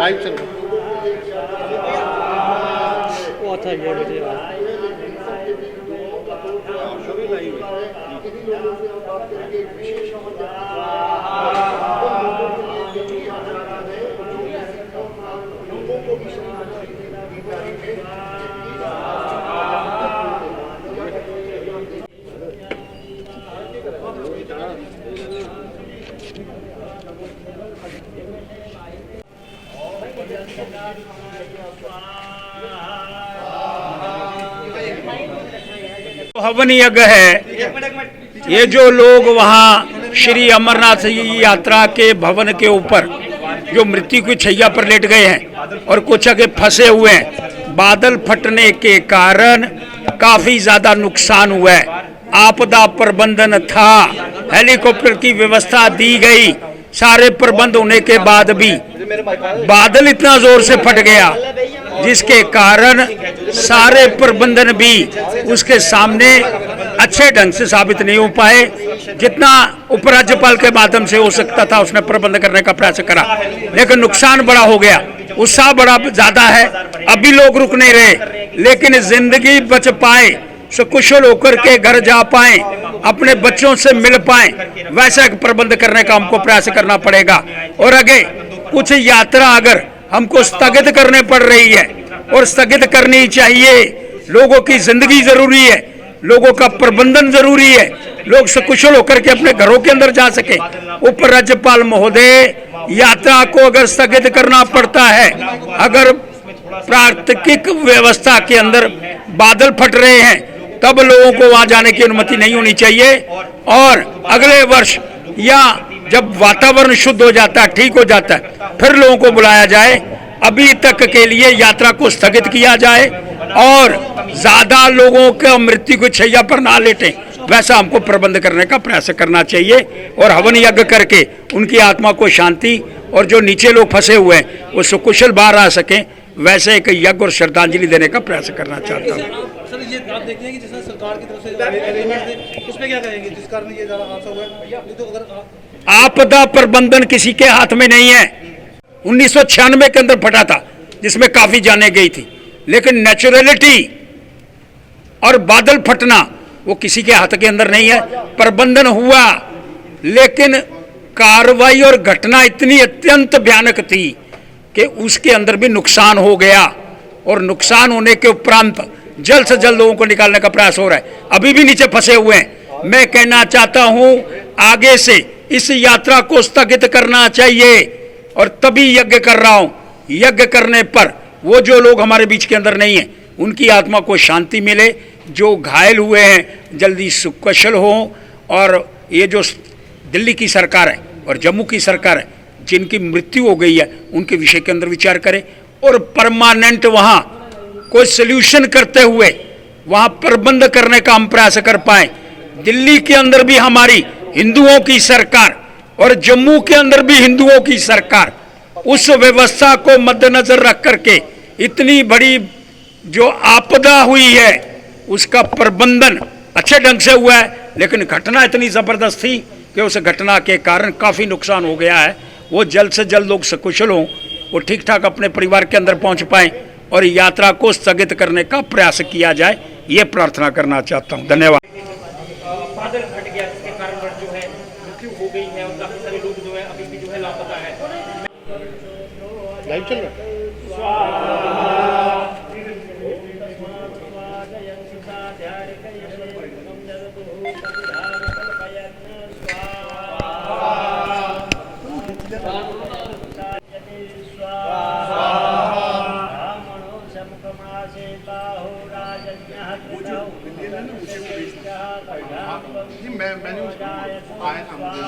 Live चल रहा वो था ये वीडियो। हवन यज्ञ है। ये जो लोग वहाँ श्री अमरनाथ जी यात्रा के भवन के ऊपर जो मृत्यु की छैया पर लेट गए हैं और कुछ आगे फंसे हुए हैं, बादल फटने के कारण काफी ज्यादा नुकसान हुआ है। आपदा प्रबंधन था, हेलीकॉप्टर की व्यवस्था दी गई, सारे प्रबंध होने के बाद भी बादल इतना जोर से फट गया जिसके कारण सारे प्रबंधन भी उसके सामने अच्छे ढंग से साबित नहीं हो पाए। जितना उपराज्यपाल के माध्यम से हो सकता था उसने प्रबंध करने का प्रयास करा, लेकिन नुकसान बड़ा हो गया, उत्साह बड़ा ज्यादा है। अभी लोग रुक नहीं रहे, लेकिन जिंदगी बच पाए, सकुशल होकर के घर जा पाए, अपने बच्चों से मिल पाए, वैसा एक प्रबंध करने का हमको प्रयास करना पड़ेगा। और आगे कुछ यात्रा अगर हमको स्थगित करने पड़ रही है और स्थगित करनी चाहिए, लोगों की जिंदगी जरूरी है, लोगों का प्रबंधन जरूरी है, लोग सकुशल होकर के अपने घरों के अंदर जा सके। उपराज्यपाल महोदय, यात्रा को अगर स्थगित करना पड़ता है, अगर प्राकृतिक व्यवस्था के अंदर बादल फट रहे हैं, तब लोगों को वहां जाने की अनुमति नहीं होनी चाहिए। और अगले वर्ष या जब वातावरण शुद्ध हो जाता है, ठीक हो जाता है, फिर लोगों को बुलाया जाए। अभी तक के लिए यात्रा को स्थगित किया जाए और ज्यादा लोगों के मृत्यु को छैया पर ना लेटें, वैसा हमको प्रबंध करने का प्रयास करना चाहिए और हवन यज्ञ करके उनकी आत्मा को शांति और जो नीचे लोग फंसे हुए हैं वो सुकुशल बाहर आ सकें, वैसे एक यज्ञ और श्रद्धांजलि देने का प्रयास करना चाहता हूँ। सर, ये आप देखते हैं कि जैसा सरकार की तरफ से उसमें क्या कहेंगे जिस कारण ये ज़्यादा हादसा हुआ है? तो अगर आपदा प्रबंधन किसी के हाथ में नहीं है। 1996 के अंदर फटा था जिसमें काफी जाने गई थी, लेकिन नेचुरलिटी और बादल फटना वो किसी के हाथ के अंदर नहीं है। प्रबंधन हुआ, लेकिन कार्रवाई और घटना इतनी अत्यंत भयानक थी कि उसके अंदर भी नुकसान हो गया और नुकसान होने के उपरांत जल्द से जल्द लोगों को निकालने का प्रयास हो रहा है। अभी भी नीचे फंसे हुए हैं। मैं कहना चाहता हूं आगे से इस यात्रा को स्थगित करना चाहिए और तभी यज्ञ कर रहा हूं। यज्ञ करने पर वो जो लोग हमारे बीच के अंदर नहीं है उनकी आत्मा को शांति मिले, जो घायल हुए हैं जल्दी सुकुशल हों, और ये जो दिल्ली की सरकार है और जम्मू की सरकार है जिनकी मृत्यु हो गई है उनके विषय के अंदर विचार करें और परमानेंट वहाँ कोई सोल्यूशन करते हुए वहाँ प्रबंध करने का हम प्रयास कर पाए। दिल्ली के अंदर भी हमारी हिंदुओं की सरकार और जम्मू के अंदर भी हिंदुओं की सरकार उस व्यवस्था को मद्देनजर रख करके इतनी बड़ी जो आपदा हुई है उसका प्रबंधन अच्छे ढंग से हुआ है, लेकिन घटना इतनी जबरदस्त थी कि उस घटना के कारण काफी नुकसान हो गया है। वो जल्द से जल्द लोग सकुशल हों, वो ठीक ठाक अपने परिवार के अंदर पहुंच पाएं और यात्रा को स्थगित करने का प्रयास किया जाए, ये प्रार्थना करना चाहता हूं। धन्यवाद। बादल फट गया जिसके कारण जो है मृत्यु हो गई है और काफी सारे लोग जो है अभी भी जो है लापता है। लाइव चल रहा है। मैंने आया था मुझे